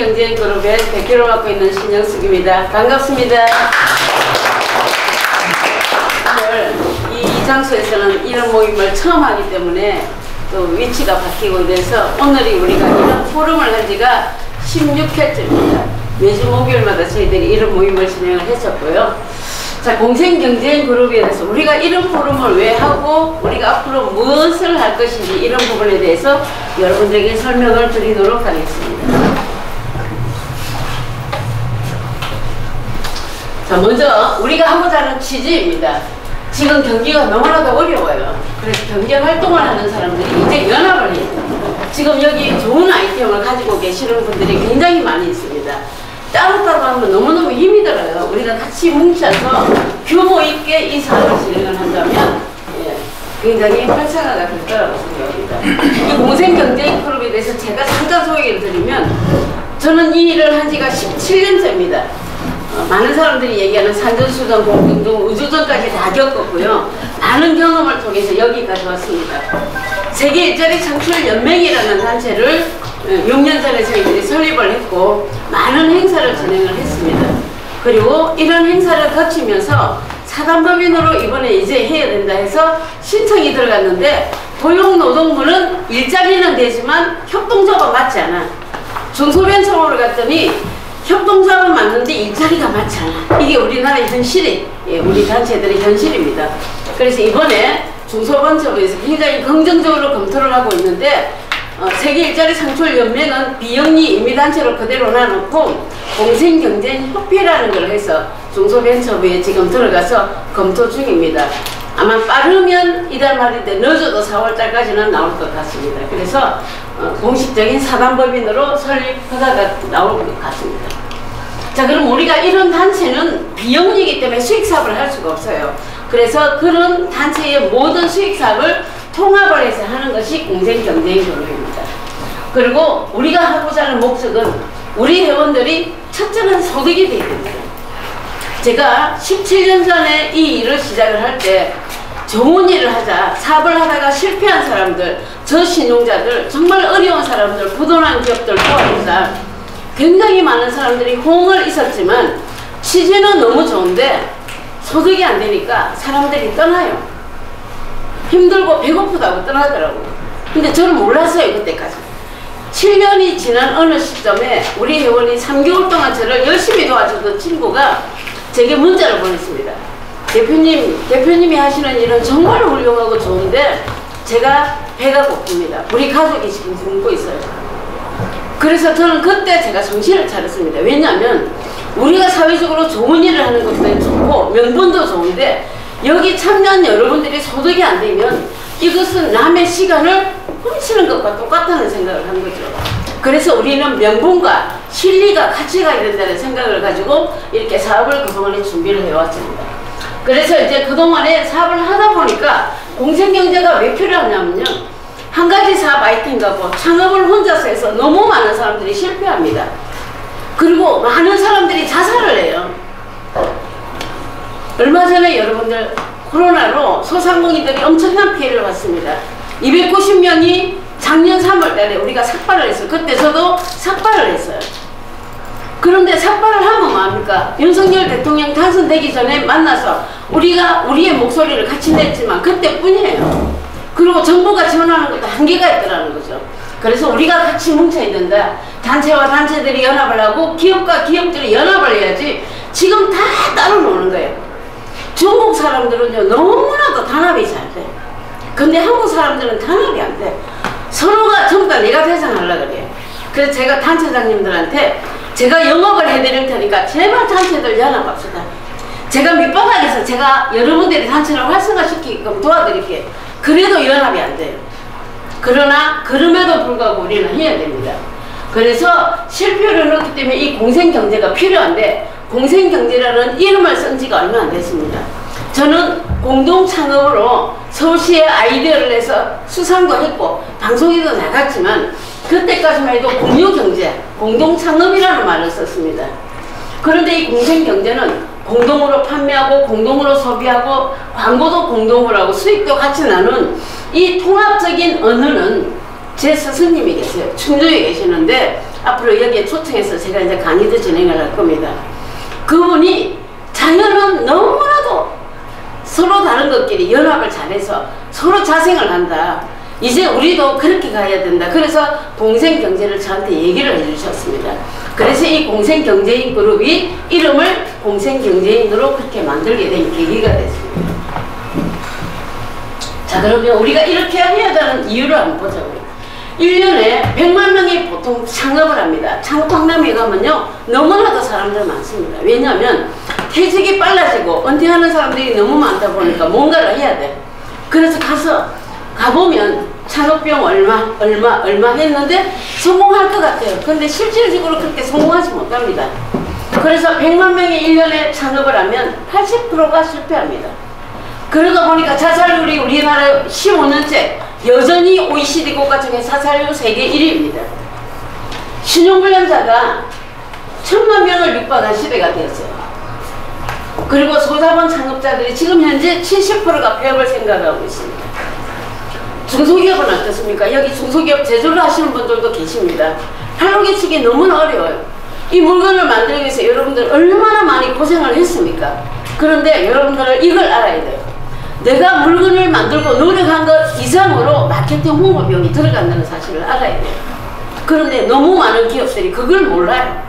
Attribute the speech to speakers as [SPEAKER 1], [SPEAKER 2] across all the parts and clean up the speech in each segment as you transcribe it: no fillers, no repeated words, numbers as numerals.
[SPEAKER 1] 공생경제그룹의 대표를 맡고 있는 신영숙입니다. 반갑습니다. 오늘 이 장소에서는 이런 모임을 처음 하기 때문에 또 위치가 바뀌고 이래서 오늘이 우리가 이런 포럼을 한 지가 16회째입니다. 매주 목요일마다 저희들이 이런 모임을 진행을 했었고요. 자, 공생경제그룹에 대해서 우리가 이런 포럼을 왜 하고 우리가 앞으로 무엇을 할 것인지 이런 부분에 대해서 여러분들에게 설명을 드리도록 하겠습니다. 자, 먼저 우리가 하고자 하는 취지입니다. 지금 경기가 너무나도 어려워요. 그래서 경제 활동을 하는 사람들이 이제 연합을 해야 됩니다. 지금 여기 좋은 아이템을 가지고 계시는 분들이 굉장히 많이 있습니다. 따로따로 하면 너무너무 힘이 들어요. 우리가 같이 뭉쳐서 규모 있게 이 사업을 진행을 한다면 굉장히 활성화가 될 거라고 생각합니다. 이 공생경제그룹에 대해서 제가 잠깐 소개를 드리면 저는 이 일을 한 지가 17년째입니다. 많은 사람들이 얘기하는 산전수전, 공동정, 우주전까지 다 겪었고요. 많은 경험을 통해서 여기까지 왔습니다. 세계 일자리 창출 연맹이라는 단체를 6년 전에 저희들이 설립을 했고 많은 행사를 진행을 했습니다. 그리고 이런 행사를 거치면서 사단법인으로 이번에 이제 해야 된다 해서 신청이 들어갔는데 고용노동부는 일자리는 되지만 협동조합은 맞지 않아. 중소벤처를 갔더니 협동조합은 맞는데 일자리가 맞지 않아. 이게 우리나라의 현실이 우리 단체들의 현실입니다. 그래서 이번에 중소벤처부에서 굉장히 긍정적으로 검토를 하고 있는데 세계 일자리 창출 연맹은 비영리 임의단체로 그대로 놔놓고 공생경제협회라는 걸 해서 중소벤처부에 지금 들어가서 검토 중입니다. 아마 빠르면 이달 말인데 늦어도 4월달까지는 나올 것 같습니다. 그래서 공식적인 사단법인으로 설립 허가가 나올 것 같습니다. 자, 그럼 우리가 이런 단체는 비영리이기 때문에 수익사업을 할 수가 없어요. 그래서 그런 단체의 모든 수익사업을 통합을 해서 하는 것이 공생경제그룹입니다. 그리고 우리가 하고자 하는 목적은 우리 회원들이 첫째는 소득이 되어야 됩니다. 제가 17년 전에 이 일을 시작을 할 때 좋은 일을 하자, 사업을 하다가 실패한 사람들, 저신용자들, 정말 어려운 사람들, 부도난 기업들 포함해서 굉장히 많은 사람들이 호응을 있었지만 취지는 너무 좋은데 소득이 안 되니까 사람들이 떠나요. 힘들고 배고프다고 떠나더라고요. 근데 저는 몰랐어요, 그때까지. 7년이 지난 어느 시점에 우리 회원이 3개월 동안 저를 열심히 도와주던 친구가 제게 문자를 보냈습니다. 대표님이 하시는 일은 정말 훌륭하고 좋은데 제가 배가 고픕니다. 우리 가족이 지금 굶고 있어요. 그래서 저는 그때 제가 정신을 차렸습니다. 왜냐하면 우리가 사회적으로 좋은 일을 하는 것도 좋고 명분도 좋은데 여기 참여한 여러분들이 소득이 안 되면 이것은 남의 시간을 훔치는 것과 똑같다는 생각을 한 거죠. 그래서 우리는 명분과 실리가 같이 가야 된다는 생각을 가지고 이렇게 사업을 그동안에 준비를 해왔습니다. 그래서 이제 그동안에 사업을 하다 보니까 공생경제가 왜 필요하냐면요. 한 가지 사업 아이템 갖고 창업을 혼자서 해서 너무 많은 사람들이 실패합니다. 그리고 많은 사람들이 자살을 해요. 얼마 전에 여러분들 코로나로 소상공인들이 엄청난 피해를 봤습니다. 290명이 작년 3월달에 우리가 삭발을 했어요. 그때 저도 삭발을 했어요. 그런데 삭발을 하면 뭐합니까? 윤석열 대통령 당선되기 전에 만나서 우리가 우리의 목소리를 같이 냈지만 그때뿐이에요. 그리고 정부가 지원하는 것도 한계가 있더라는 거죠. 그래서 우리가 같이 뭉쳐야 된다. 단체와 단체들이 연합을 하고 기업과 기업들이 연합을 해야지 지금 다 따로 노는 거예요. 중국 사람들은요 너무나도 단합이 잘 돼. 근데 한국 사람들은 단합이 안 돼. 서로가 전부 다 내가 대상하려고 그래요. 그래서 제가 단체장님들한테 제가 영업을 해드릴 테니까 제발 단체들 연합합시다. 제가 밑바닥에서 제가 여러분들의 단체를 활성화시키게끔 도와드릴게요. 그래도 연합이 안 돼요. 그러나 그럼에도 불구하고 우리는 해야 됩니다. 그래서 실표를 넣기 때문에 이 공생경제가 필요한데 공생경제라는 이름을 쓴 지가 얼마 안 됐습니다. 저는 공동창업으로 서울시에 아이디어를 내서 수상도 했고 방송에도 나갔지만 그때까지만 해도 공유경제, 공동창업이라는 말을 썼습니다. 그런데 이 공생경제는 공동으로 판매하고 공동으로 소비하고 광고도 공동으로 하고 수익도 같이 나눈 이 통합적인 언어는 제 스승님이 계세요. 충주에 계시는데 앞으로 여기에 초청해서 제가 이제 강의도 진행을 할 겁니다. 그분이 자연은 너무나도 서로 다른 것끼리 연합을 잘해서 서로 자생을 한다. 이제 우리도 그렇게 가야 된다. 그래서 공생경제를 저한테 얘기를 해주셨습니다. 그래서 이 공생경제인 그룹이 이름을 공생경제인으로 그렇게 만들게 된 계기가 됐습니다. 자, 그러면 우리가 이렇게 해야 되는 이유를 한번 보자고요. 1년에 100만 명이 보통 창업을 합니다. 창업박람회 가면요 너무나도 사람들 많습니다. 왜냐하면 퇴직이 빨라지고 은퇴하는 사람들이 너무 많다 보니까 뭔가를 해야 돼. 그래서 가보면 창업비용 얼마 했는데 성공할 것 같아요. 근데 실질적으로 그렇게 성공하지 못합니다. 그래서 100만 명이 1년에 창업을 하면 80%가 실패합니다. 그러다 보니까 자살률이 우리나라 15년째 여전히 OECD 국가 중에 자살률 세계 1위입니다. 신용불량자가 1000만 명을 육박한 시대가 되었어요. 그리고 소자본 창업자들이 지금 현재 70%가 폐업을 생각하고 있습니다. 중소기업은 어떻습니까? 여기 중소기업 제조를 하시는 분들도 계십니다. 팔로 끼치기 너무나 어려워요. 이 물건을 만들기 위해서 여러분들 얼마나 많이 고생을 했습니까? 그런데 여러분들은 이걸 알아야 돼요. 내가 물건을 만들고 노력한 것 이상으로 마케팅 홍보 비용이 들어간다는 사실을 알아야 돼요. 그런데 너무 많은 기업들이 그걸 몰라요.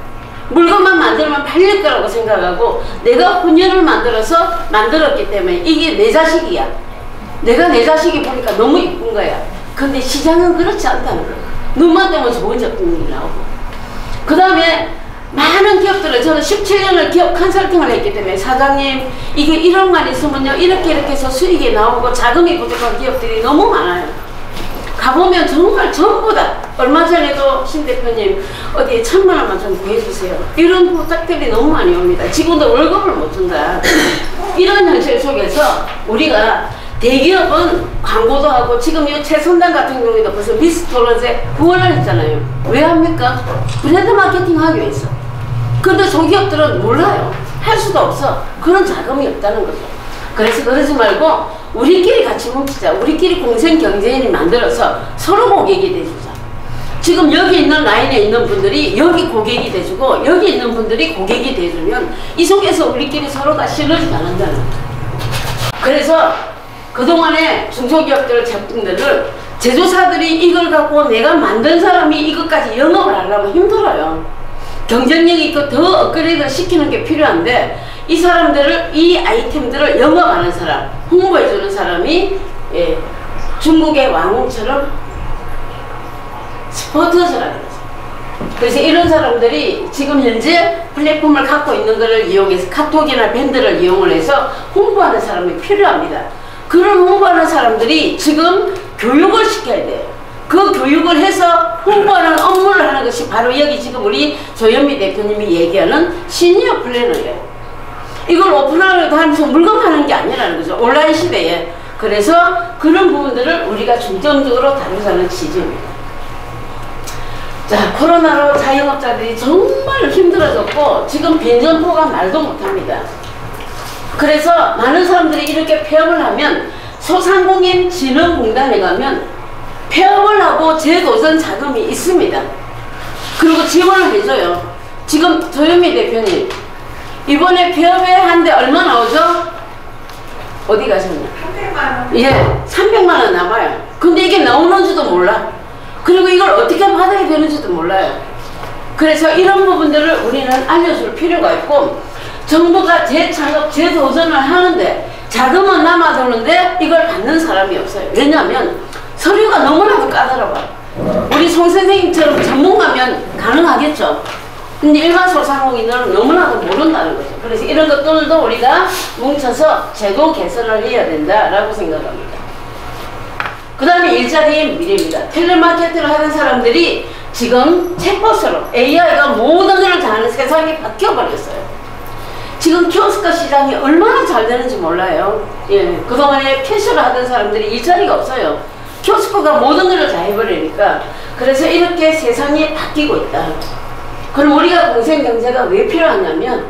[SPEAKER 1] 물건만 만들면 팔릴 거라고 생각하고 내가 혼연을 만들었기 때문에 이게 내 자식이야. 내가 내 자식이 보니까 너무 이쁜 거야. 근데 시장은 그렇지 않다는 거야. 눈만 뜨면 좋은 제품이 나오고. 그 다음에 많은 기업들을 저는 17년을 기업 컨설팅을 했기 때문에 사장님 이게 1억만 있으면요 이렇게 해서 수익이 나오고 자금이 부족한 기업들이 너무 많아요. 가보면 정말 전부 다 얼마 전에도 신 대표님 어디에 1000만 원만 좀 구해주세요. 이런 부탁들이 너무 많이 옵니다. 직원들 월급을 못 준다. 이런 현실 속에서 우리가 대기업은 광고도 하고 지금 이 최선단 같은 경우에도 벌써 미스터롯에 후원을 했잖아요. 왜 합니까? 브랜드 마케팅 하기 위해서. 근데 소기업들은 몰라요. 할 수도 없어. 그런 자금이 없다는 거죠. 그래서 그러지 말고 우리끼리 같이 뭉치자. 우리끼리 공생경제인을 만들어서 서로 고객이 돼주자. 지금 여기 있는 라인에 있는 분들이 여기 고객이 돼주고 여기 있는 분들이 고객이 돼주면 이 속에서 우리끼리 서로 다 시너지가 난다는 거죠. 그래서 그동안에 중소기업들 제품들을 제조사들이 이걸 갖고 내가 만든 사람이 이것까지 영업을 하려면 힘들어요. 경쟁력이 있고 더 업그레이드 시키는 게 필요한데 이 사람들을 이 아이템들을 영업하는 사람, 홍보해주는 사람이 중국의 왕홍처럼 스포트저라 그러죠. 그래서 이런 사람들이 지금 현재 플랫폼을 갖고 있는 것을 이용해서 카톡이나 밴드를 이용을 해서 홍보하는 사람이 필요합니다. 그런 홍보하는 사람들이 지금 교육을 시켜야 돼요. 그 교육을 해서 홍보하는 업무를 하는 것이 바로 여기 지금 우리 조현미 대표님이 얘기하는 시니어 플래너예요. 이걸 오픈하려고 하면서 물건 파는 게 아니라는 거죠. 온라인 시대에. 그래서 그런 부분들을 우리가 중점적으로 다루자는 취지입니다. 자, 코로나로 자영업자들이 정말 힘들어졌고 지금 빈점포가 말도 못합니다. 그래서 많은 사람들이 이렇게 폐업을 하면 소상공인 진흥공단에 가면 폐업을 하고 재도전 자금이 있습니다. 그리고 지원을 해줘요. 지금 조현미 대표님 이번에 폐업에 한데 얼마 나오죠? 어디 가셨나? 300만 원. 예, 300만 원 남아요. 근데 이게 나오는지도 몰라. 그리고 이걸 어떻게 받아야 되는지도 몰라요. 그래서 이런 부분들을 우리는 알려줄 필요가 있고 정부가 재창업, 재도전을 하는데 자금은 남아도는데 이걸 받는 사람이 없어요. 왜냐하면 서류가 너무나도 까다로워요. 우리 송 선생님처럼 전문가면 가능하겠죠. 근데 일반 소상공인은 너무나도 모른다는 거죠. 그래서 이런 것들도 우리가 뭉쳐서 제도 개선을 해야 된다라고 생각합니다. 그 다음에 일자리의 미래입니다. 텔레마케팅을 하는 사람들이 지금 챗봇으로 AI가 모든 것을 다 하는 세상이 바뀌어버렸어요. 지금 키오스크 시장이 얼마나 잘 되는지 몰라요. 예, 그동안에 캐셔를 하던 사람들이 일자리가 없어요. 키오스크가 모든 것을 다 해버리니까. 그래서 이렇게 세상이 바뀌고 있다. 그럼 우리가 공생경제가 왜 필요하냐면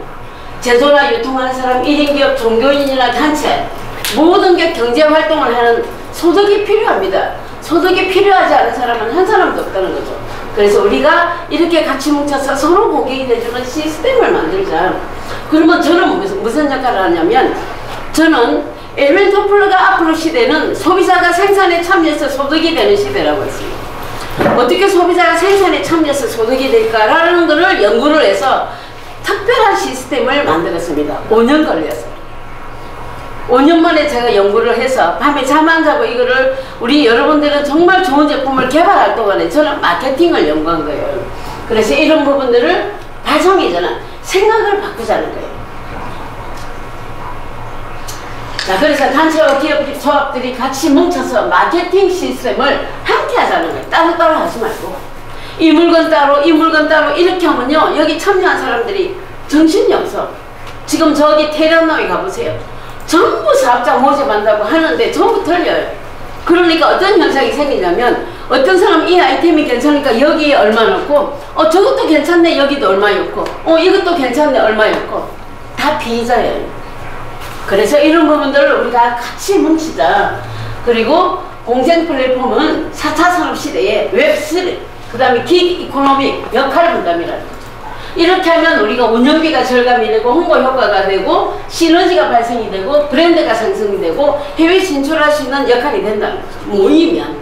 [SPEAKER 1] 제조나 유통하는 사람, 1인 기업, 종교인이나 단체 모든 게 경제활동을 하는 소득이 필요합니다. 소득이 필요하지 않은 사람은 한 사람도 없다는 거죠. 그래서 우리가 이렇게 같이 뭉쳐서 서로 고객이 돼주는 시스템을 만들자. 그러면 저는 무슨 역할을 하냐면, 저는 엘빈 토플러가 앞으로 시대는 소비자가 생산에 참여해서 소득이 되는 시대라고 했습니다. 어떻게 소비자가 생산에 참여해서 소득이 될까라는 것을 연구를 해서 특별한 시스템을 만들었습니다. 5년 걸렸어요. 5년 만에 제가 연구를 해서 밤에 잠 안 자고 이거를 우리 여러분들은 정말 좋은 제품을 개발할 동안에 저는 마케팅을 연구한 거예요. 그래서 이런 부분들을 발송이잖아. 생각을 바꾸자는 거예요. 자, 그래서 단체와 기업 조합들이 같이 뭉쳐서 마케팅 시스템을 함께 하자는 거예요. 따로따로 하지 말고. 이 물건 따로, 이 물건 따로 이렇게 하면요. 여기 참여한 사람들이 정신이 없어. 지금 저기 테란노에 가보세요. 전부 사업자 모집한다고 하는데 전부 틀려요. 그러니까 어떤 현상이 생기냐면 어떤 사람 이 아이템이 괜찮으니까 여기에 얼마 넣고 저것도 괜찮네 여기도 얼마 넣고 이것도 괜찮네 얼마 넣고 다 피의자예요. 그래서 이런 부분들을 우리가 같이 뭉치자. 그리고 공생 플랫폼은 4차 산업시대에 웹3 그 다음에 긱 이코노믹 역할 분담이라는 거죠. 이렇게 하면 우리가 운영비가 절감이 되고 홍보 효과가 되고 시너지가 발생이 되고 브랜드가 상승이 되고 해외 진출할 수 있는 역할이 된다는 거죠. 모이면.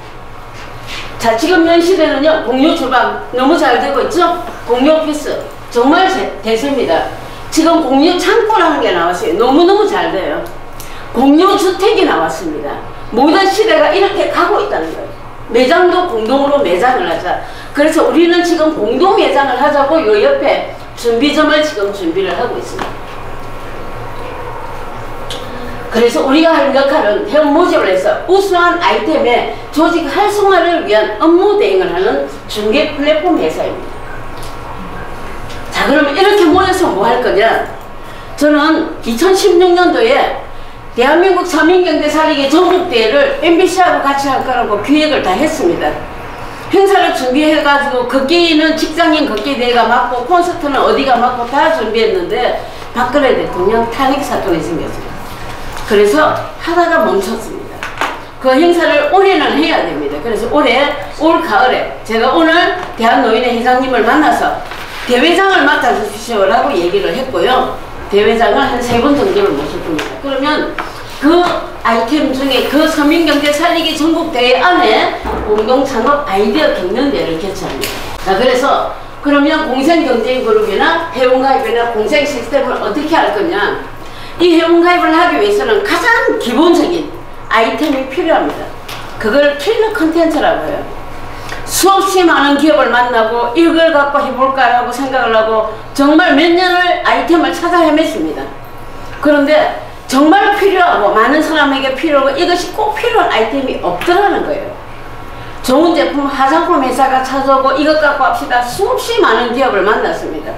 [SPEAKER 1] 자, 지금 현 시대는요, 공유 주방 너무 잘 되고 있죠? 공유 오피스 정말 대세입니다. 지금 공유 창고라는 게 나왔어요. 너무너무 잘 돼요. 공유 주택이 나왔습니다. 모든 시대가 이렇게 가고 있다는 거예요. 매장도 공동으로 매장을 하자. 그래서 우리는 지금 공동 매장을 하자고 요 옆에 준비점을 지금 준비를 하고 있습니다. 그래서 우리가 할 역할은 회원 모집을 해서 우수한 아이템의 조직 활성화를 위한 업무 대행을 하는 중개 플랫폼 회사입니다. 자, 그러면 이렇게 모여서 뭐 할 거냐? 저는 2016년도에 대한민국 서민경제 살리기 전국대회를 MBC하고 같이 할 거라고 기획을 다 했습니다. 행사를 준비해가지고 걷기는 직장인 걷기 대회가 맞고 콘서트는 어디가 맞고 다 준비했는데 박근혜 대통령 탄핵 사건이 생겼습니다. 그래서 하다가 멈췄습니다. 그 행사를 올해는 해야 됩니다. 그래서 올 가을에 제가 오늘 대한노인회 회장님을 만나서 대회장을 맡아주시오라고 얘기를 했고요. 대회장을 한 3번 정도를 모실 겁니다. 그러면 그 아이템 중에 그 서민경제 살리기 전국대회 안에 공동창업 아이디어 경연대회를 개최합니다. 자, 그래서 그러면 공생경제그룹이나 회원가입이나 공생시스템을 어떻게 할 거냐? 이 회원가입을 하기 위해서는 가장 기본적인 아이템이 필요합니다. 그걸 킬러 컨텐츠라고 해요. 수없이 많은 기업을 만나고 이걸 갖고 해볼까라고 생각을 하고 정말 몇 년을 아이템을 찾아 헤맸습니다. 그런데 정말 필요하고 많은 사람에게 필요하고 이것이 꼭 필요한 아이템이 없더라는 거예요. 좋은 제품 화장품 회사가 찾아오고 이것 갖고 합시다. 수없이 많은 기업을 만났습니다.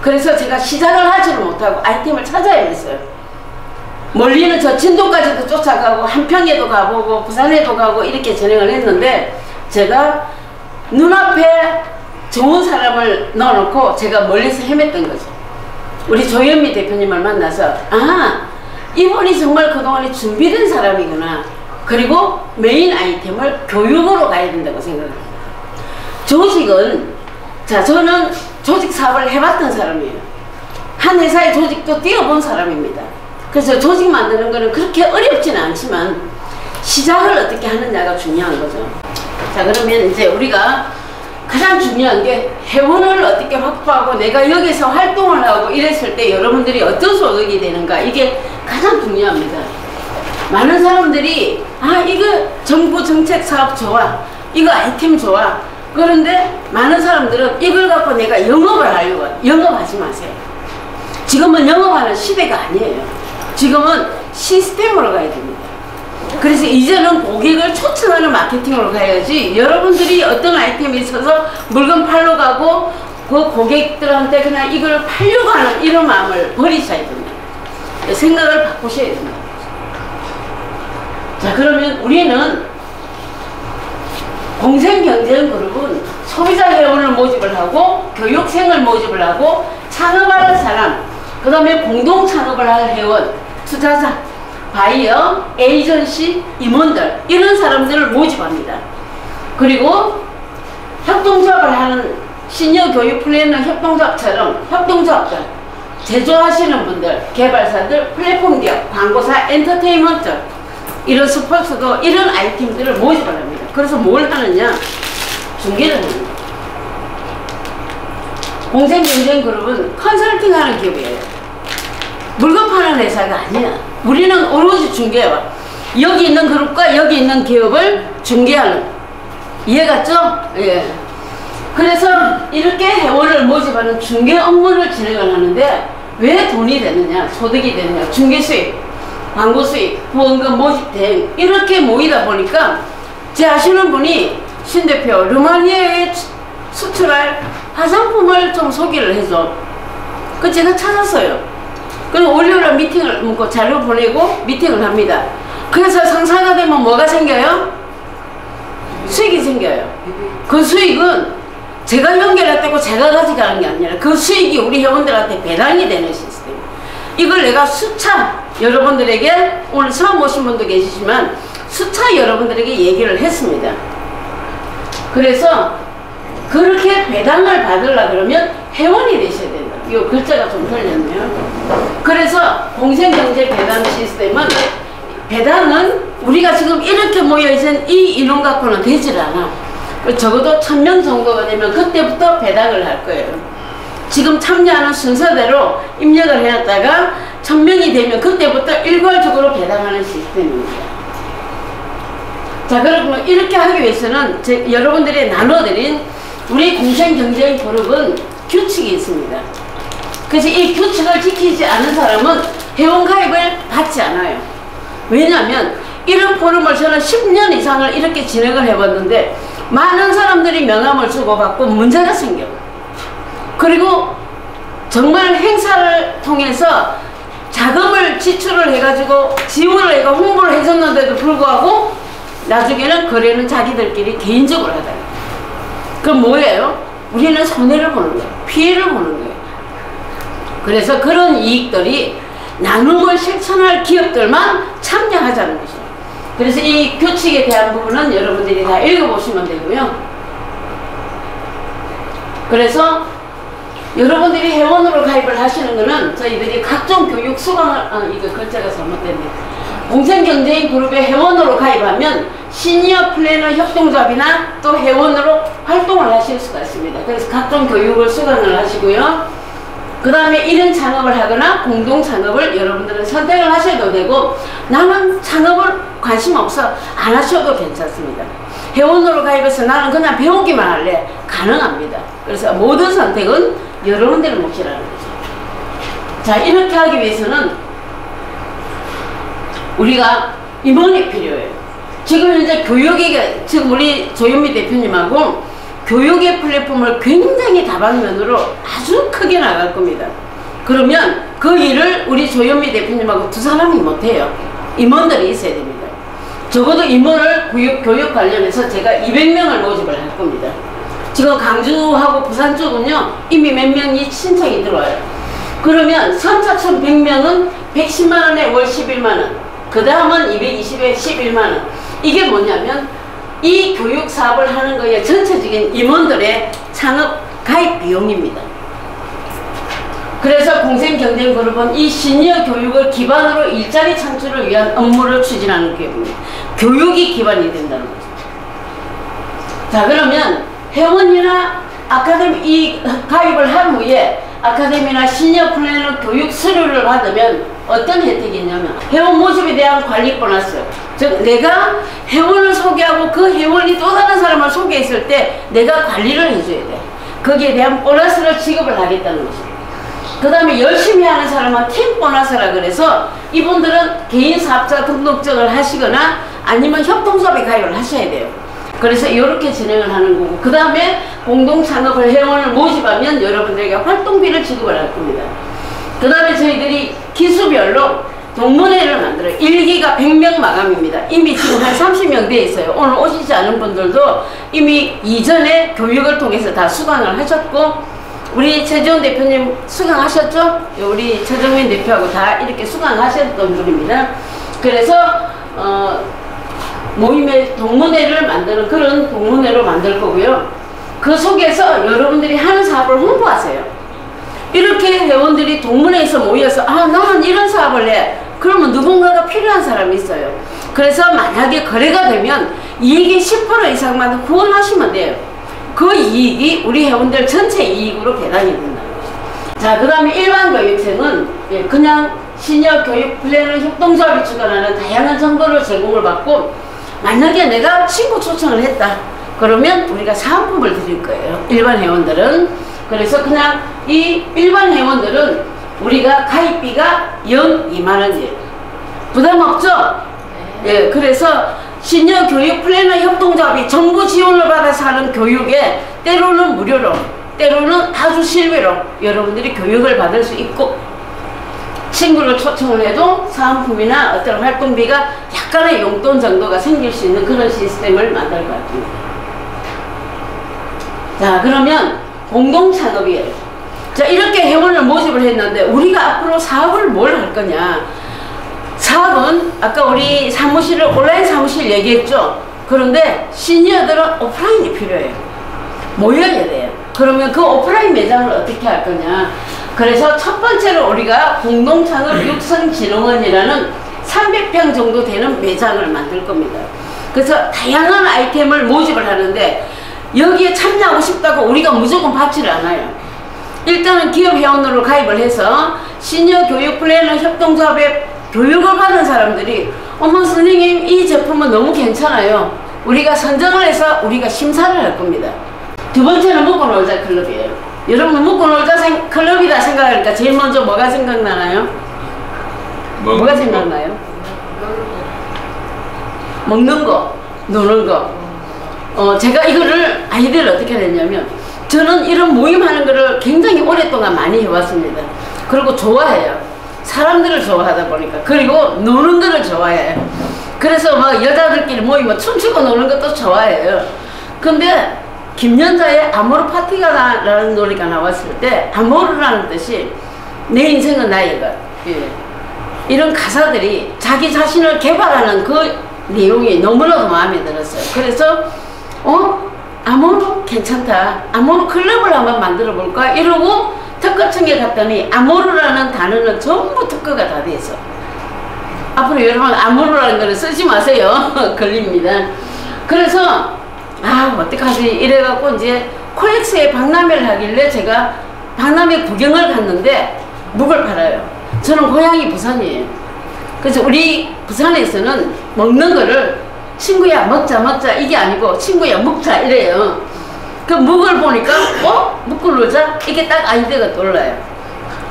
[SPEAKER 1] 그래서 제가 시작을 하지를 못하고 아이템을 찾아 헤맸어요. 멀리는 저 진도까지도 쫓아가고 한평에도 가보고 부산에도 가고 이렇게 진행을 했는데 제가 눈앞에 좋은 사람을 넣어놓고 제가 멀리서 헤맸던 거죠. 우리 조현미 대표님을 만나서 이분이 정말 그동안에 준비된 사람이구나. 그리고 메인 아이템을 교육으로 가야 된다고 생각합니다. 조직은 저는 조직 사업을 해봤던 사람이에요. 한 회사의 조직도 뛰어본 사람입니다. 그래서 조직 만드는 거는 그렇게 어렵지는 않지만 시작을 어떻게 하느냐가 중요한 거죠. 자, 그러면 이제 우리가 가장 중요한 게 회원을 어떻게 확보하고 내가 여기서 활동을 하고 이랬을 때 여러분들이 어떤 소득이 되는가, 이게 가장 중요합니다. 많은 사람들이 이거 정부 정책 사업 좋아, 이거 아이템 좋아. 그런데 많은 사람들은 이걸 갖고 내가 영업을 하려고 해요. 영업하지 마세요. 지금은 영업하는 시대가 아니에요. 지금은 시스템으로 가야 됩니다. 그래서 이제는 고객을 초청하는 마케팅으로 가야지 여러분들이 어떤 아이템이 있어서 물건 팔러 가고 그 고객들한테 그냥 이걸 팔려고 하는 이런 마음을 버리셔야 됩니다. 생각을 바꾸셔야 됩니다. 자, 그러면 우리는 공생경제그룹은 소비자 회원을 모집을 하고 교육생을 모집을 하고 창업하는 사람, 그 다음에 공동 창업을 할 회원, 투자자, 바이어, 에이전시, 임원들 이런 사람들을 모집합니다. 그리고 협동조합을 하는 시니어 교육 플래너 협동조합처럼 협동조합들, 제조하시는 분들, 개발사들, 플랫폼 기업, 광고사, 엔터테인먼트, 이런 스포츠도 이런 아이템들을 모집을 합니다. 그래서 뭘 하느냐? 중개를 합니다. 공생경쟁그룹은 컨설팅 하는 기업이에요. 물건 파는 회사가 아니야. 우리는 오로지 중개와 여기 있는 그룹과 여기 있는 기업을 중개하는, 이해갔죠? 예. 그래서 이렇게 회원을 모집하는 중개 업무를 진행을 하는데 왜 돈이 되느냐, 소득이 되느냐, 중개 수익, 광고 수익, 후원금 모집 대행, 이렇게 모이다 보니까 제 아시는 분이 신 대표 루마니아에 수출할 화장품을 좀 소개를 해줘. 그 제가 찾았어요. 그럼 월요일에 미팅을 묻고 자료 보내고 미팅을 합니다. 그래서 상사가 되면 뭐가 생겨요? 수익이 생겨요. 그 수익은 제가 연결했다고 제가 가져가는 게 아니라 그 수익이 우리 회원들한테 배당이 되는 시스템. 이걸 내가 수차 여러분들에게, 오늘 처음 오신 분도 계시지만 수차 여러분들에게 얘기를 했습니다. 그래서 그렇게 배당을 받으려 그러면 회원이 되셔야 된다. 이거 글자가 좀 틀렸네요. 그래서 공생경제 배당 시스템은, 배당은 우리가 지금 이렇게 모여있는 이 인원 갖고는 되질 않아. 적어도 1000명 정도가 되면 그때부터 배당을 할 거예요. 지금 참여하는 순서대로 입력을 해놨다가 1000명이 되면 그때부터 일괄적으로 배당하는 시스템입니다. 자, 그러면 이렇게 하기 위해서는 여러분들이 나눠드린 우리 공생경쟁 그룹은 규칙이 있습니다. 그래서 이 규칙을 지키지 않은 사람은 회원 가입을 받지 않아요. 왜냐하면 이런 포럼을 저는 10년 이상을 이렇게 진행을 해봤는데 많은 사람들이 명함을 주고받고 문제가 생겨. 그리고 정말 행사를 통해서 자금을 지출을 해가지고 지원을 해가 홍보를 해줬는데도 불구하고 나중에는 거래는 자기들끼리 개인적으로 하다. 그럼 뭐예요? 우리는 손해를 보는 거예요. 피해를 보는 거예요. 그래서 그런 이익들이 나눔을 실천할 기업들만 참여하자는 거죠. 그래서 이 규칙에 대한 부분은 여러분들이 다 읽어보시면 되고요. 그래서 여러분들이 회원으로 가입을 하시는 거는 저희들이 각종 교육 수강을, 이거 글자가 잘못됐네. 공생경제인 그룹의 회원으로 가입하면 시니어 플래너 협동조합이나 또 회원으로 활동을 하실 수가 있습니다. 그래서 각종 교육을 수강을 하시고요. 그 다음에 1인 창업을 하거나 공동 창업을 여러분들은 선택을 하셔도 되고, 나는 창업을 관심 없어 안 하셔도 괜찮습니다. 회원으로 가입해서 나는 그냥 배우기만 할래, 가능합니다. 그래서 모든 선택은 여러분들의 몫이라는 거죠. 자, 이렇게 하기 위해서는 우리가 임원이 필요해요. 지금 현재 교육에, 지금 우리 조현미 대표님하고 교육의 플랫폼을 굉장히 다방면으로 아주 크게 나갈 겁니다. 그러면 그 일을 우리 조현미 대표님하고 두 사람이 못해요. 임원들이 있어야 됩니다. 적어도 임원을 교육 관련해서 제가 200명을 모집을 할 겁니다. 지금 강주하고 부산 쪽은요 이미 몇 명이 신청이 들어와요. 그러면 선착순 100명은 110만원에 월 11만원, 그 다음은 220에 11만원. 이게 뭐냐면 이 교육 사업을 하는 거에 전체적인 임원들의 창업 가입 비용입니다. 그래서 공생경쟁그룹은 이 시니어 교육을 기반으로 일자리 창출을 위한 업무를 추진하는 기업입니다. 교육이 기반이 된다는 거죠. 자, 그러면 회원이나 아카데미 이 가입을 한 후에 아카데미나 시니어 플래너 교육 수료를 받으면 어떤 혜택이 있냐면 회원 모집에 대한 관리 보너스, 즉 내가 회원을 소개하고 그 회원이 또 다른 사람을 소개했을 때 내가 관리를 해줘야 돼. 거기에 대한 보너스를 지급을 하겠다는 거죠. 그 다음에 열심히 하는 사람은 팀 보너스라 그래서 이분들은 개인 사업자 등록증을 하시거나 아니면 협동조합에 가입을 하셔야 돼요. 그래서 이렇게 진행을 하는 거고, 그 다음에 공동창업을 회원을 모집하면 여러분들에게 활동비를 지급을 할 겁니다. 그 다음에 저희들이 기수별로 동문회를 만들어요. 1기가 100명 마감입니다. 이미 지금 한 30명 돼 있어요. 오늘 오시지 않은 분들도 이미 이전에 교육을 통해서 다 수강을 하셨고, 우리 최지원 대표님 수강하셨죠? 우리 최정민 대표하고 다 이렇게 수강하셨던 분입니다. 그래서 모임의 동문회를 만드는 그런 동문회로 만들 거고요. 그 속에서 여러분들이 하는 사업을 홍보하세요. 이렇게 회원들이 동문회에서 모여서 아 나는 이런 사업을 해. 그러면 누군가가 필요한 사람이 있어요. 그래서 만약에 거래가 되면 이익이 10% 이상만 후원하시면 돼요. 그 이익이 우리 회원들 전체 이익으로 배당이 된다. 자, 그 다음에 일반 교육생은 그냥 시니어 교육 플래너 협동조합이 주관하는 다양한 정보를 제공을 받고, 만약에 내가 친구 초청을 했다 그러면 우리가 사은품을 드릴 거예요, 일반 회원들은. 그래서 그냥 이 일반 회원들은 우리가 가입비가 연 2만원이에요. 부담 없죠? 예, 그래서 시니어 교육 플래너 협동조합이 정부 지원을 받아서 하는 교육에 때로는 무료로, 때로는 아주 실비로 여러분들이 교육을 받을 수 있고, 친구를 초청을 해도 사은품이나 어떤 활동비가 약간의 용돈 정도가 생길 수 있는 그런 시스템을 만들 것 같습니다. 자, 그러면 공동창업이에요. 자, 이렇게 회원을 모집을 했는데 우리가 앞으로 사업을 뭘 할 거냐. 사업은 아까 우리 사무실을 온라인 사무실 얘기했죠. 그런데 시니어들은 오프라인이 필요해요. 모여야 돼요. 그러면 그 오프라인 매장을 어떻게 할 거냐. 그래서 첫 번째로 우리가 공동창업 육성진흥원이라는 300평 정도 되는 매장을 만들 겁니다. 그래서 다양한 아이템을 모집을 하는데 여기에 참여하고 싶다고 우리가 무조건 받지를 않아요. 일단은 기업 회원으로 가입을 해서 시니어 교육 플래너 협동조합에 교육을 받은 사람들이 어머 선생님 이 제품은 너무 괜찮아요. 우리가 선정을 해서 우리가 심사를 할 겁니다. 두 번째는 먹고 놀자 클럽이에요. 여러분 먹고 놀자 클럽이다 생각하니까 제일 먼저 뭐가 생각나나요? 뭐가 생각나요? 먹는 거, 노는 거. 제가 이거를 아이디어를 어떻게 냈냐면, 저는 이런 모임하는 거를 굉장히 오랫동안 많이 해왔습니다. 그리고 좋아해요. 사람들을 좋아하다 보니까. 그리고 노는 거를 좋아해요. 그래서 막 여자들끼리 모이면 춤추고 노는 것도 좋아해요. 근데 김연자의 아모르 파티가라는 노래가 나왔을 때 아모르라는 뜻이 내 인생은 나의 것. 예. 이런 가사들이 자기 자신을 개발하는 그 내용이 너무나도 마음에 들었어요. 그래서 아모르 괜찮다. 아모르 클럽을 한번 만들어 볼까? 이러고 특허청에 갔더니 아모르라는 단어는 전부 특허가 다 돼 있어. 앞으로 여러분 아모르라는 거를 쓰지 마세요. 걸립니다. 그래서 어떡하지 이래갖고 이제 코엑스에 박람회를 하길래 제가 박람회 구경을 갔는데 묵을 팔아요. 저는 고향이 부산이에요. 그래서 우리 부산에서는 먹는 거를 친구야 먹자 이게 아니고 친구야 먹자 이래요. 그 묵을 보니까 묵고 놀자 이게 딱 아이디어가 떠올라요.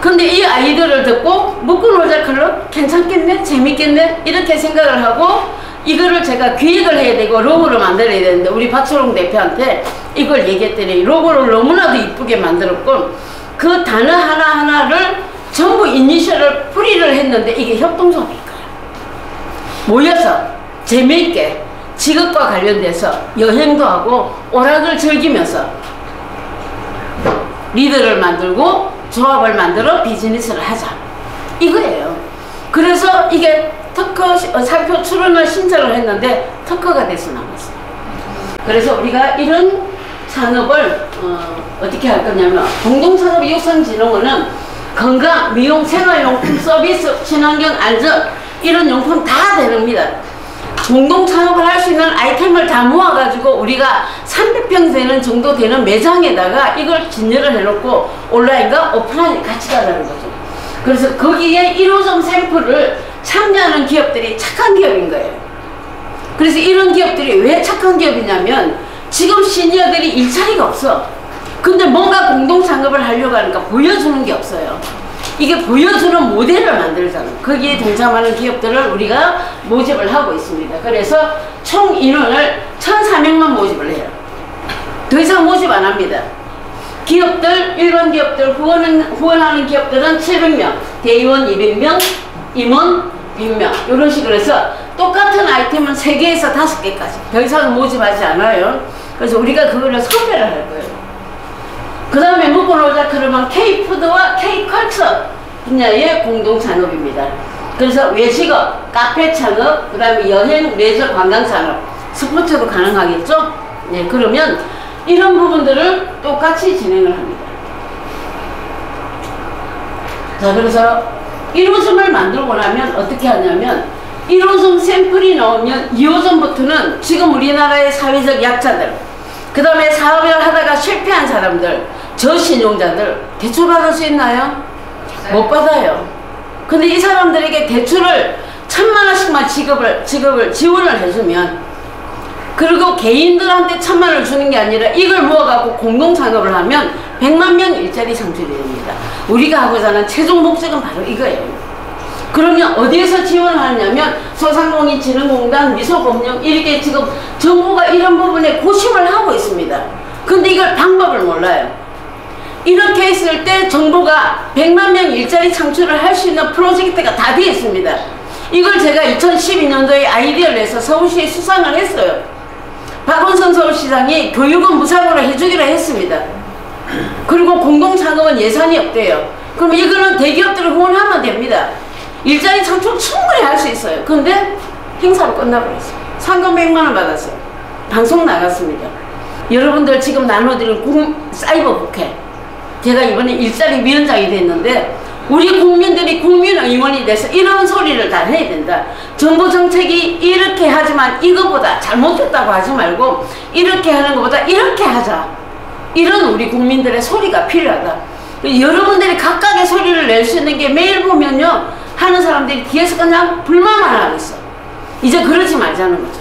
[SPEAKER 1] 근데 이 아이디어를 듣고 묵고 놀자 클럽 괜찮겠네 재밌겠네 이렇게 생각을 하고, 이거를 제가 기획을 해야 되고 로고를 만들어야 되는데 우리 박철웅 대표한테 이걸 얘기했더니 로고를 너무나도 이쁘게 만들었고, 그 단어 하나하나를 전부 이니셜을 풀이를 했는데 이게 협동조합일까요? 모여서 재미있게 직업과 관련돼서 여행도 하고 오락을 즐기면서 리더를 만들고 조합을 만들어 비즈니스를 하자 이거예요. 그래서 이게 특허 상표 출원을 신청을 했는데 특허가 돼서 나왔어요. 그래서 우리가 이런 산업을 어떻게 할 거냐면, 공동산업 육성진흥원은 건강, 미용, 생활용품, 서비스, 친환경, 안전 이런 용품 다 되는니다. 공동창업을 할 수 있는 아이템을 다 모아가지고 우리가 300평 되는 정도 되는 매장에다가 이걸 진열을 해놓고 온라인과 오프라인이 같이 가자는 거죠. 그래서 거기에 1호점 샘플을 참여하는 기업들이 착한 기업인 거예요. 그래서 이런 기업들이 왜 착한 기업이냐면, 지금 시니어들이 일자리가 없어. 근데 뭔가 공동창업을 하려고 하니까 보여주는 게 없어요. 이게 보여주는 모델을 만들잖아. 거기에 동참하는 기업들을 우리가 모집을 하고 있습니다. 그래서 총 인원을 1,400만 모집을 해요. 더 이상 모집 안 합니다. 기업들, 일반 기업들, 후원하는 기업들은 700명, 대의원 200명, 임원 100명 이런 식으로 해서 똑같은 아이템은 3개에서 5개까지 더 이상 모집하지 않아요. 그래서 우리가 그거를 섭외를 할 거예요. 그 다음에 먹고 놀자 그러면 K푸드와 K컬처 분야의 공동산업입니다. 그래서 외식업, 카페 창업, 그 다음에 여행, 레저, 관광산업, 스포츠도 가능하겠죠? 네, 그러면 이런 부분들을 똑같이 진행을 합니다. 자, 그래서 1호점을 만들고 나면 어떻게 하냐면 1호점 샘플이 나오면 2호점부터는 지금 우리나라의 사회적 약자들, 그 다음에 사업을 하다가 실패한 사람들, 저신용자들 대출받을 수 있나요? 못 받아요. 근데 이 사람들에게 대출을 1000만 원씩만 지원을 해주면, 그리고 개인들한테 1000만 원을 주는 게 아니라 이걸 모아갖고 공동창업을 하면 100만 명 일자리 창출이 됩니다. 우리가 하고자 하는 최종 목적은 바로 이거예요. 그러면 어디에서 지원을 하냐면 소상공인진흥공단, 미소금융, 이렇게 지금 정부가 이런 부분에 고심을 하고 있습니다. 근데 이걸 방법을 몰라요. 이렇게 했을 때 정부가 100만 명 일자리 창출을 할 수 있는 프로젝트가 다 되어 있습니다. 이걸 제가 2012년도에 아이디어를 내서 서울시에 수상을 했어요. 박원순 서울시장이 교육은 무상으로 해주기로 했습니다. 그리고 공동창업은 예산이 없대요. 그럼 이거는 대기업들을 후원하면 됩니다. 일자리 창출 충분히 할 수 있어요. 근데 행사로 끝나버렸어요. 상금 100만 원 받았어요. 방송 나갔습니다. 여러분들 지금 나눠드린 사이버 국회, 제가 이번에 일자리 위원장이 됐는데 우리 국민들이 국민의원이 돼서 이런 소리를 다 해야 된다. 정부 정책이 이렇게 하지만 이거보다 잘못했다고 하지 말고 이렇게 하는 것보다 이렇게 하자. 이런 우리 국민들의 소리가 필요하다. 여러분들이 각각의 소리를 낼 수 있는 게 매일 보면요, 하는 사람들이 뒤에서 그냥 불만만 하고 있어. 이제 그러지 말자는 거죠.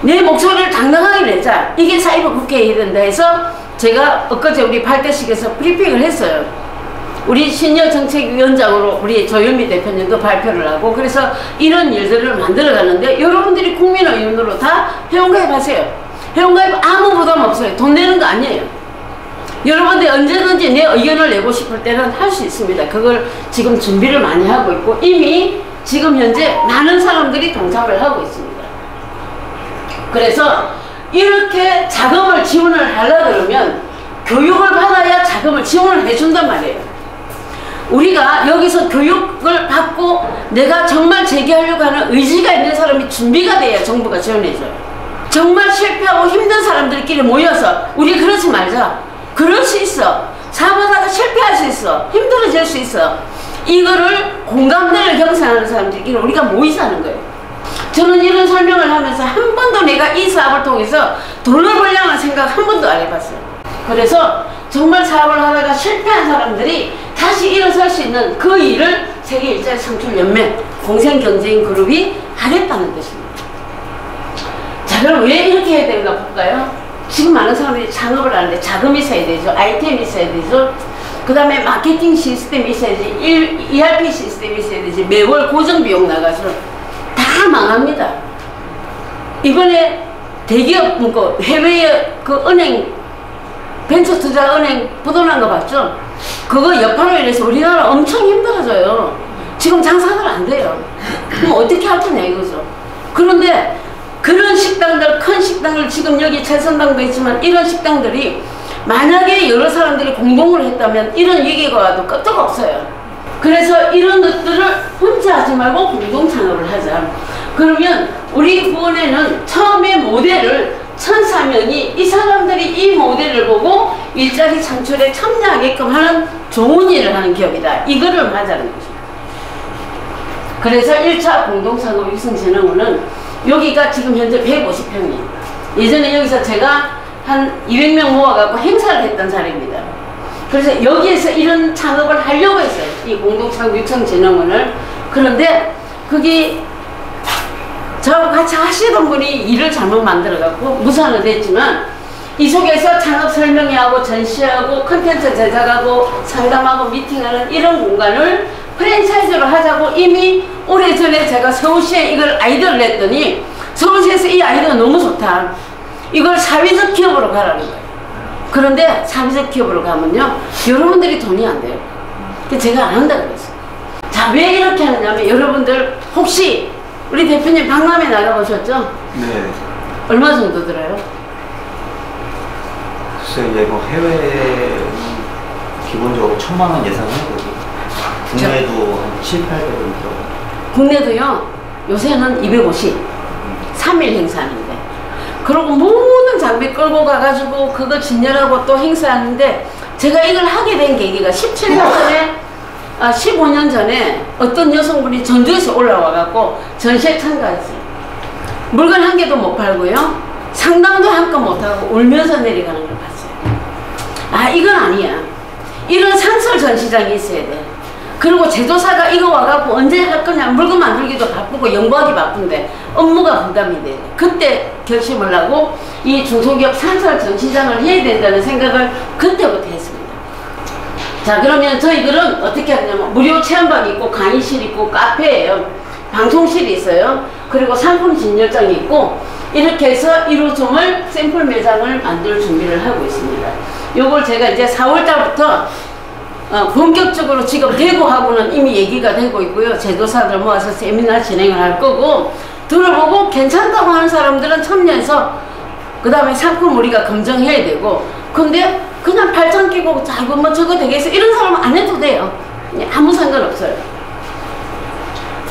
[SPEAKER 1] 내 목소리를 당당하게 내자. 이게 사이버 국회에 해야 된다 해서 제가 엊그제 우리 발대식에서 브리핑을 했어요. 우리 시니어 정책위원장으로 우리 조현미 대표님도 발표를 하고, 그래서 이런 일들을 만들어 가는데 여러분들이 국민의원으로 다 회원가입 하세요. 회원가입 아무 부담 없어요. 돈 내는 거 아니에요. 여러분들 언제든지 내 의견을 내고 싶을 때는 할 수 있습니다. 그걸 지금 준비를 많이 하고 있고 이미 지금 현재 많은 사람들이 동참을 하고 있습니다. 그래서 이렇게 자금을 지원을 하려 그러면 교육을 받아야 자금을 지원을 해준단 말이에요. 우리가 여기서 교육을 받고 내가 정말 재기하려고 하는 의지가 있는 사람이 준비가 돼야 정부가 지원해줘요. 정말 실패하고 힘든 사람들끼리 모여서 우리 그러지 말자. 그럴 수 있어. 사업하다가 실패할 수 있어. 힘들어질 수 있어. 이거를 공감대를 형성하는 사람들끼리 우리가 모이자는 거예요. 저는 이런 설명을 하면서 한 번도 내가 이 사업을 통해서 돈을 벌려는 생각 한 번도 안 해봤어요. 그래서 정말 사업을 하다가 실패한 사람들이 다시 일어설 수 있는 그 일을 세계일자리창출연맹 공생경제인 그룹이 하겠다는 뜻입니다. 자, 그럼 왜 이렇게 해야 되는가 볼까요? 지금 많은 사람들이 창업을 하는데 자금이 있어야 되죠. 아이템이 있어야 되죠. 그 다음에 마케팅 시스템이 있어야지, ERP 시스템이 있어야 되지. 매월 고정비용 나가서 다 망합니다. 이번에 대기업, 해외의 그 은행, 벤처투자은행 부도난 거 봤죠? 그거 여파로 인해서 우리나라 엄청 힘들어져요. 지금 장사들 안 돼요. 그럼 어떻게 할 거냐 이거죠. 그런데 그런 식당들, 큰 식당을 지금 여기 찰선당도 있지만 이런 식당들이 만약에 여러 사람들이 공동을 했다면 이런 위기가 와도 끄떡 없어요. 그래서 이런 것들을 혼자 하지 말고 공동 창업을 하자. 그러면 우리 구원에는 처음에 모델을 1,004명이 이 사람들이 이 모델을 보고 일자리 창출에 참여하게끔 하는 좋은 일을 하는 기업이다. 이거를 하자는 거죠. 그래서 1차 공동창업 육성진흥원은 여기가 지금 현재 150평이에요. 예전에 여기서 제가 한 200명 모아갖고 행사를 했던 자리입니다. 그래서 여기에서 이런 창업을 하려고 했어요. 이 공동창업 육성진흥원을. 그런데 그게 저하고 같이 하시던 분이 일을 잘못 만들어갖고 무산은 됐지만 이 속에서 창업 설명회하고 전시하고 컨텐츠 제작하고 상담하고 미팅하는 이런 공간을 프랜차이즈로 하자고 이미 오래전에 제가 서울시에 이걸 아이디어를 냈더니 서울시에서 이 아이디어가 너무 좋다. 이걸 사회적 기업으로 가라는 거예요. 그런데 사회적 기업으로 가면요, 여러분들이 돈이 안 돼요. 그래서 제가 안 한다 그랬어요. 자, 왜 이렇게 하느냐면 여러분들 혹시 우리 대표님 박람회 나가보셨죠?
[SPEAKER 2] 네.
[SPEAKER 1] 얼마 정도 들어요?
[SPEAKER 2] 글쎄, 이제 뭐 해외 기본적으로 1,000만 원 예상하거든요. 국내도 한 7, 800원 들어가요.
[SPEAKER 1] 국내도요, 요새는 250, 3일 행사하는데. 그리고 모든 장비 끌고 가가지고 그거 진열하고 또 행사하는데 제가 이걸 하게 된 계기가 17년 전에 15년 전에 어떤 여성분이 전주에서 올라와갖고 전시에 참가했어요. 물건 한 개도 못 팔고요. 상담도 한건 못하고 울면서 내려가는 걸 봤어요. 이건 아니야. 이런 상설 전시장이 있어야 돼. 그리고 제조사가 이거 와갖고 언제 할 거냐, 물건 만들기도 바쁘고 연구하기 바쁜데 업무가 부담이 돼. 그때 결심을 하고 이 중소기업 상설 전시장을 해야 된다는 생각을 그때부터 했습니다. 자, 그러면 저희들은 어떻게 하냐면 무료 체험방이 있고 강의실 있고 카페예요. 방송실이 있어요. 그리고 상품 진열장이 있고 이렇게 해서 1호점을 샘플 매장을 만들 준비를 하고 있습니다. 요걸 제가 이제 4월달부터 본격적으로 지금 대구하고는 이미 얘기가 되고 있고요. 제조사들 모아서 세미나 진행을 할 거고, 들어보고 괜찮다고 하는 사람들은 참여해서 그 다음에 상품 우리가 검증해야 되고, 근데 그냥 발전 끼고 자 이거 뭐 저거 되겠어 이런 사람은 안 해도 돼요. 아무 상관없어요.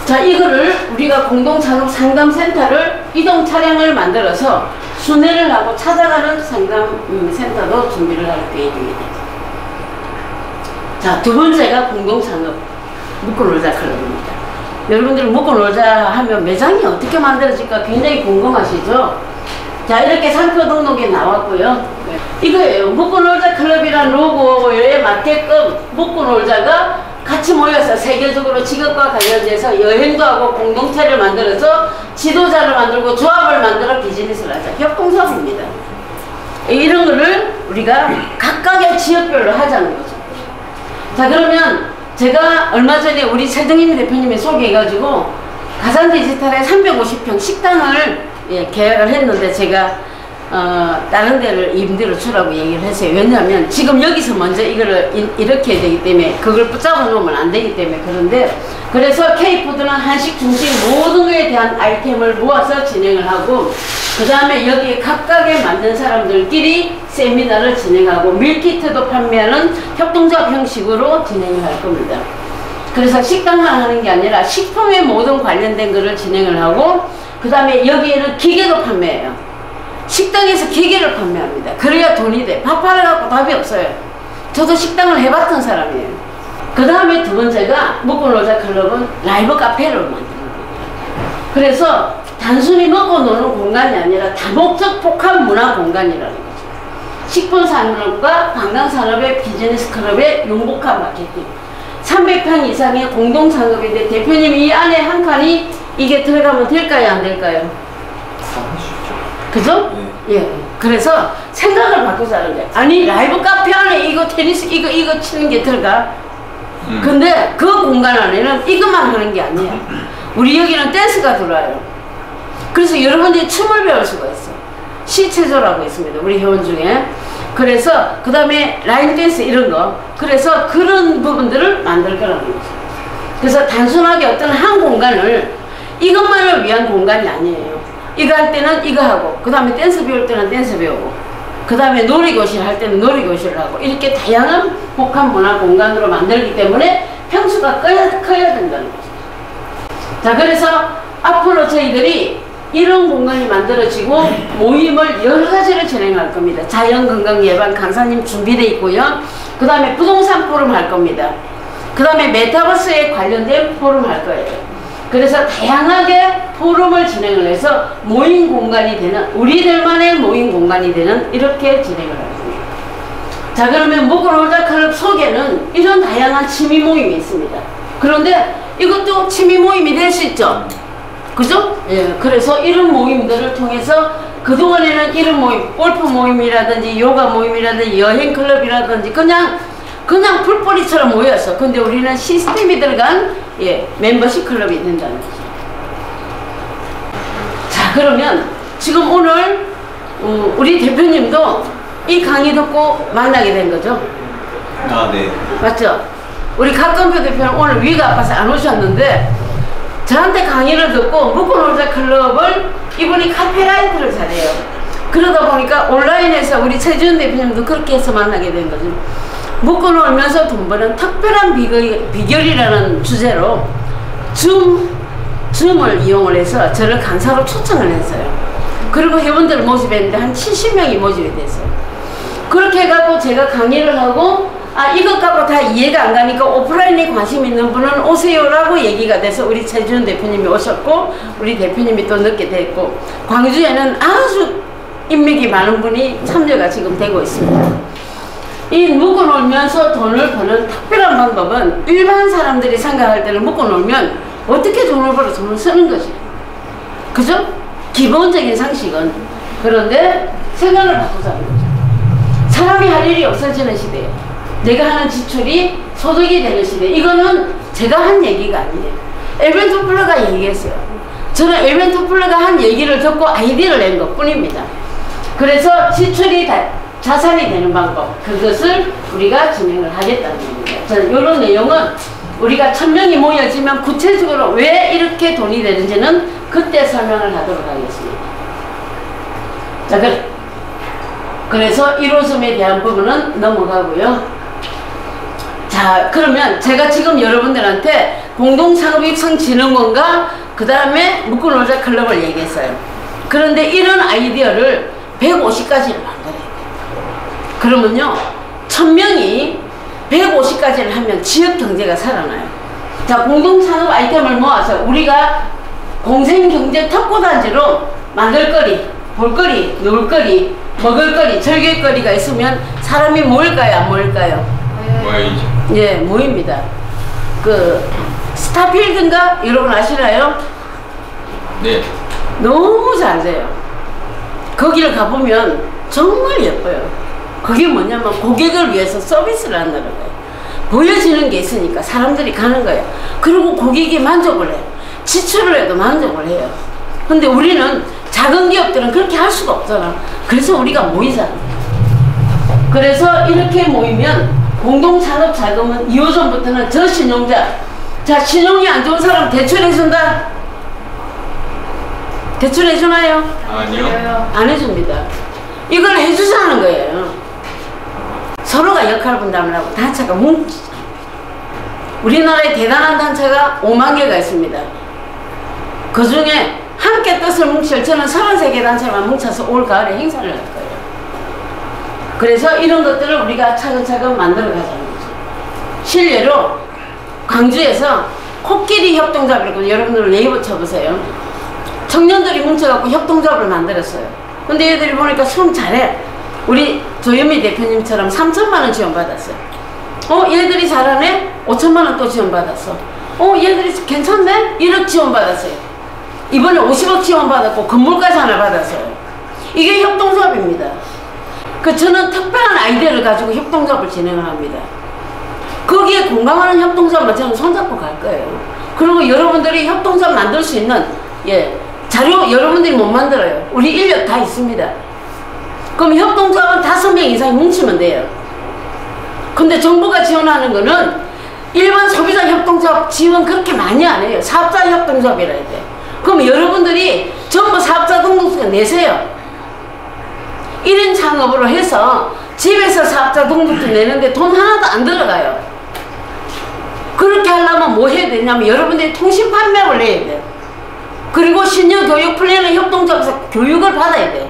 [SPEAKER 1] 자, 이거를 우리가 공동작업상담센터를 이동 차량을 만들어서 순회를 하고 찾아가는 상담센터도 준비를 할 계획입니다. 자, 두 번째가 공동창업 먹고놀자 클럽입니다. 여러분들 먹고놀자 하면 매장이 어떻게 만들어질까 굉장히 궁금하시죠? 자, 이렇게 상표 등록이 나왔고요. 이거예요. 먹고놀자 클럽이란 로고에 맞게끔 먹고놀자가 같이 모여서 세계적으로 직업과 관련돼서 여행도 하고 공동체를 만들어서 지도자를 만들고 조합을 만들어 비즈니스를 하자. 협동사업입니다. 이런 거를 우리가 각각의 지역별로 하자는 거죠. 자, 그러면 제가 얼마 전에 우리 최정임 대표님이 소개해가지고 가산 디지털에 350평 식당을 계약을 했는데 제가 다른 데를 임대로 주라고 얘기를 했어요. 왜냐하면 지금 여기서 먼저 이거를 이렇게 해야 되기 때문에 그걸 붙잡아 놓으면 안 되기 때문에. 그런데 그래서 K푸드는 한식, 중식 모든 거에 대한 아이템을 모아서 진행을 하고, 그 다음에 여기에 각각의 만든 사람들끼리 세미나를 진행하고 밀키트도 판매하는 협동조합 형식으로 진행을 할 겁니다. 그래서 식당만 하는 게 아니라 식품에 모든 관련된 거를 진행을 하고, 그 다음에 여기에는 기계도 판매해요. 식당에서 기계를 판매합니다. 그래야 돈이 돼. 밥 팔아갖고 답이 없어요. 저도 식당을 해봤던 사람이에요. 그 다음에 두 번째가 먹고놀자 클럽은 라이브 카페를 만드는 겁니다. 그래서 단순히 먹고 노는 공간이 아니라 다목적 복합 문화 공간이라는 거죠. 식품산업과 관광산업의 비즈니스 클럽의 융복합 마케팅. 300평 이상의 공동산업인데 대표님 이 안에 한 칸이 이게 들어가면 될까요? 안 될까요? 그죠? 네. 예. 그래서 생각을 바꾸자는 거예요. 아니 라이브 카페 안에 이거 테니스 이거 치는 게 들어가. 근데 그 공간 안에는 이것만 하는 게 아니에요. 우리 여기는 댄스가 들어와요. 그래서 여러분들이 춤을 배울 수가 있어. 시체조라고 있습니다. 우리 회원 중에. 그래서 그 다음에 라인 댄스 이런 거. 그래서 그런 부분들을 만들 거라는 거죠. 그래서 단순하게 어떤 한 공간을 이것만을 위한 공간이 아니에요. 이거 할 때는 이거 하고, 그 다음에 댄스 배울 때는 댄스 배우고, 그 다음에 놀이교실 할 때는 놀이교실을 하고, 이렇게 다양한 복합 문화 공간으로 만들기 때문에 평수가 커야 된다는 거죠. 자, 그래서 앞으로 저희들이 이런 공간이 만들어지고 모임을 여러 가지를 진행할 겁니다. 자연건강 예방 강사님 준비되어 있고요. 그 다음에 부동산 포럼 할 겁니다. 그 다음에 메타버스에 관련된 포럼 할 거예요. 그래서 다양하게 포럼을 진행을 해서 모임 공간이 되는, 우리들만의 모임 공간이 되는 이렇게 진행을 합니다. 자, 그러면 먹고놀자 클럽 속에는 이런 다양한 취미 모임이 있습니다. 그런데 이것도 취미 모임이 될 수 있죠. 그죠? 예. 그래서 이런 모임들을 통해서 그동안에는 이런 모임, 골프 모임이라든지 요가 모임이라든지 여행 클럽이라든지 그냥 풀뿌리처럼 모였어. 근데 우리는 시스템이 들어간 멤버십 클럽이 된다는 거죠. 자, 그러면 지금 오늘 우리 대표님도 이 강의 듣고 만나게 된 거죠?
[SPEAKER 2] 아, 네.
[SPEAKER 1] 맞죠? 우리 각건표 대표는 오늘 위가 아파서 안 오셨는데 저한테 강의를 듣고 먹고놀자 클럽을 이분이 카피라이트를 잘해요. 그러다 보니까 온라인에서 우리 최지훈 대표님도 그렇게 해서 만나게 된 거죠. 먹고 놀면서 돈 버는 특별한 비결이라는 주제로 줌을 이용을 해서 저를 강사로 초청을 했어요. 그리고 회원들을 모집했는데 한 70명이 모집이 됐어요. 그렇게 해갖고 제가 강의를 하고 이것 갖고 다 이해가 안 가니까 오프라인에 관심 있는 분은 오세요라고 얘기가 돼서 우리 최준 대표님이 오셨고 우리 대표님이 또 늦게 됐고 광주에는 아주 인맥이 많은 분이 참여가 지금 되고 있습니다. 이 묶어놓으면서 돈을 버는 특별한 방법은 일반 사람들이 생각할 때는 묶어놓으면 어떻게 돈을 벌어 돈을 쓰는 거지. 그죠? 기본적인 상식은. 그런데 생각을 바꾸자는 거죠. 사람이 할 일이 없어지는 시대에 내가 하는 지출이 소득이 되는 시대. 이거는 제가 한 얘기가 아니에요. 엘벤 토플러가 얘기했어요. 저는 엘벤 토플러가 한 얘기를 듣고 아이디어를 낸 것 뿐입니다. 그래서 지출이 자산이 되는 방법, 그것을 우리가 진행을 하겠다는 겁니다. 저는 이런 내용은 우리가 1000명이 모여지면 구체적으로 왜 이렇게 돈이 되는지는 그때 설명을 하도록 하겠습니다. 자, 그래서 1호점에 대한 부분은 넘어가고요. 자, 그러면 제가 지금 여러분들한테 공동창업육성진흥원과 그 다음에 묶어놓자 클럽을 얘기했어요. 그런데 이런 아이디어를 150가지를 만들어야 돼요. 그러면요 1000명이 150가지를 하면 지역 경제가 살아나요. 자, 공동창업 아이템을 모아서 우리가 공생경제 특구단지로 만들거리, 볼거리, 놀거리, 먹을거리, 즐길거리가 있으면 사람이 모일까요? 안 모일까요?
[SPEAKER 3] 모이죠.
[SPEAKER 1] 예, 모입니다. 그 스타필드인가? 여러분 아시나요?
[SPEAKER 3] 네.
[SPEAKER 1] 너무 잘 돼요. 거기를 가보면 정말 예뻐요. 그게 뭐냐면 고객을 위해서 서비스를 한다는 거예요. 보여지는 게 있으니까 사람들이 가는 거예요. 그리고 고객이 만족을 해요. 지출을 해도 만족을 해요. 근데 우리는 작은 기업들은 그렇게 할 수가 없잖아. 그래서 우리가 모이잖아. 그래서 이렇게 모이면 공동산업 자금은 2호점부터는 저신용자. 자, 신용이 안 좋은 사람 대출해준다? 대출해주나요?
[SPEAKER 3] 아니요.
[SPEAKER 1] 안 해줍니다. 이걸 해주자는 거예요. 서로가 역할 분담을 하고 단체가 뭉치죠. 우리나라에 대단한 단체가 5만 개가 있습니다. 그 중에 함께 뜻을 뭉칠 저는 33개 단체만 뭉쳐서 올 가을에 행사를 할 거예요. 그래서 이런 것들을 우리가 차근차근 만들어 가자는 거죠. 실례로 광주에서 코끼리 협동조합이라고 여러분들 네이버 쳐보세요. 청년들이 뭉쳐갖고 협동조합을 만들었어요. 근데 얘들이 보니까 수능 잘해. 우리 조현미 대표님처럼 3천만원 지원받았어요. 얘들이 잘하네? 5천만원 또 지원받았어. 얘들이 괜찮네? 1억 지원받았어요. 이번에 50억 지원받았고 건물까지 하나 받았어요. 이게 협동조합입니다. 저는 특별한 아이디어를 가지고 협동조합을 진행을 합니다. 거기에 공감하는 협동조합만 저는 손잡고 갈 거예요. 그리고 여러분들이 협동조합 만들 수 있는 자료 여러분들이 못 만들어요. 우리 인력 다 있습니다. 그럼 협동조합은 5명 이상이 뭉치면 돼요. 근데 정부가 지원하는 거는 일반 소비자 협동조합 지원 그렇게 많이 안 해요. 사업자 협동조합이라 해야 돼. 그럼 여러분들이 전부 사업자 등록증 내세요. 1인 창업으로 해서 집에서 사업자 등록증 내는데 돈 하나도 안 들어가요. 그렇게 하려면 뭐 해야 되냐면 여러분들이 통신 판매를 내야 돼요. 그리고 신규 교육 플랜을 협동조합에서 교육을 받아야 돼요.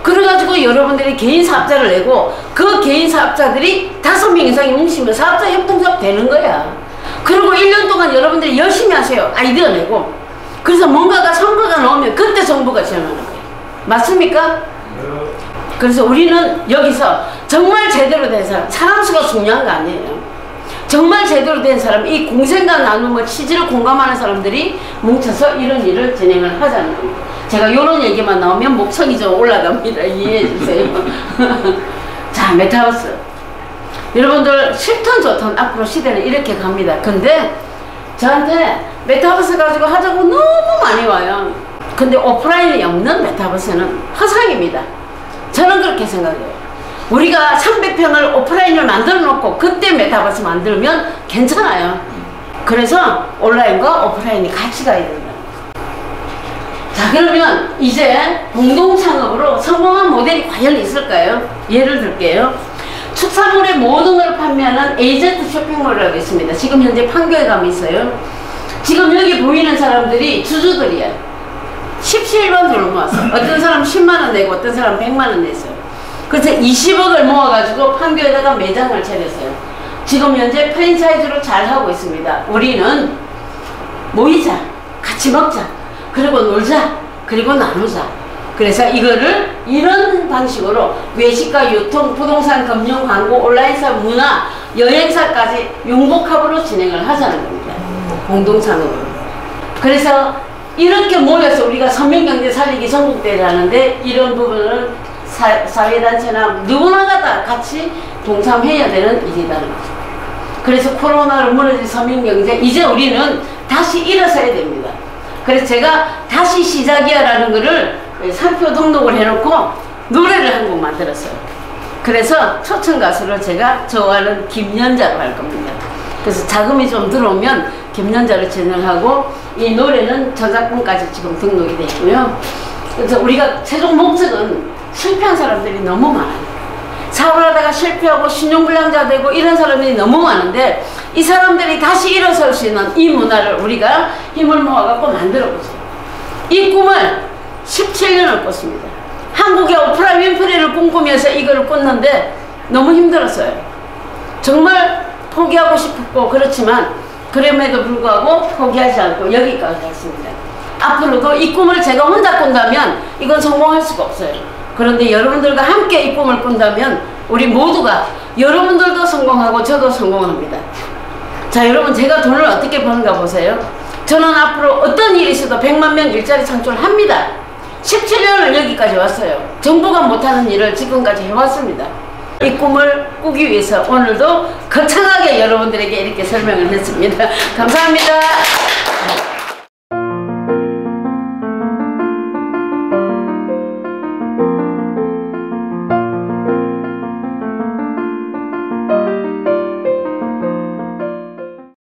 [SPEAKER 1] 그래가지고 여러분들이 개인 사업자를 내고 그 개인 사업자들이 5명 이상이 뭉치면 사업자 협동조합 되는 거야. 그리고 1년 동안 여러분들이 열심히 하세요. 아이디어 내고. 그래서 뭔가가 성과가 나오면 그때 정부가 지원하는 거예요. 맞습니까? 그래서 우리는 여기서 정말 제대로 된 사람 수가 중요한 거 아니에요. 정말 제대로 된 사람, 이 공생과 나눔을 취지를 공감하는 사람들이 뭉쳐서 이런 일을 진행을 하자는 겁니다. 제가 이런 얘기만 나오면 목청이 좀 올라갑니다. 이해해 주세요. 자, 메타버스. 여러분들 싫든 좋든 앞으로 시대는 이렇게 갑니다. 근데 저한테 메타버스 가지고 하자고 너무 많이 와요. 근데 오프라인이 없는 메타버스는 허상입니다. 저는 그렇게 생각해요. 우리가 300평을 오프라인을 만들어 놓고 그때 메타버스 만들면 괜찮아요. 그래서 온라인과 오프라인이 같이 가야 된다. 자, 그러면 이제 공동창업으로 성공한 모델이 과연 있을까요? 예를 들게요. 축산물의 모든 걸 판매하는 에이전트 쇼핑몰이라고 있습니다. 지금 현재 판교에 가면 있어요. 지금 여기 보이는 사람들이 주주들이에요. 17번 돈을 모았어요. 어떤 사람 10만원 내고 어떤 사람 100만원 냈어요. 그래서 20억을 모아가지고 판교에다가 매장을 차렸어요. 지금 현재 프랜차이즈로 잘 하고 있습니다. 우리는 모이자, 같이 먹자, 그리고 놀자, 그리고 나누자. 그래서 이거를 이런 방식으로 외식과 유통, 부동산, 금융, 광고, 온라인사, 문화, 여행사까지 융복합으로 진행을 하자는 겁니다. 공동산업으로. 그래서 이렇게 모여서 우리가 서민경제 살리기 전국대회를 하는데 이런 부분을 사회단체나 누구나가 다 같이 동참해야 되는 일이라는 거죠. 그래서 코로나로 무너진 서민경제, 이제 우리는 다시 일어서야 됩니다. 그래서 제가 다시 시작이야 라는 거를 상표 등록을 해놓고 노래를 한 곡 만들었어요. 그래서 초청 가수를 제가 좋아하는 김연자로 할 겁니다. 그래서 자금이 좀 들어오면 김연자를 진행하고 이 노래는 저작권까지 지금 등록이 되어 있고요. 그래서 우리가 최종 목적은 실패한 사람들이 너무 많아요. 사업을 하다가 실패하고 신용불량자 되고 이런 사람들이 너무 많은데 이 사람들이 다시 일어설 수 있는 이 문화를 우리가 힘을 모아갖고 만들어보죠. 이 꿈을 17년을 꿨습니다. 한국의 오프라 윈프리를 꿈꾸면서 이걸 꿨는데 너무 힘들었어요. 정말 포기하고 싶었고 그렇지만 그럼에도 불구하고 포기하지 않고 여기까지 왔습니다. 앞으로도 이 꿈을 제가 혼자 꾼다면 이건 성공할 수가 없어요. 그런데 여러분들과 함께 이 꿈을 꾼다면 우리 모두가 여러분들도 성공하고 저도 성공합니다. 자, 여러분 제가 돈을 어떻게 버는가 보세요. 저는 앞으로 어떤 일이 있어도 100만 명 일자리 창출합니다. 17년을 여기까지 왔어요. 정부가 못하는 일을 지금까지 해왔습니다. 이 꿈을 꾸기 위해서 오늘도 거창하게 여러분들에게 이렇게 설명을 했습니다. 감사합니다.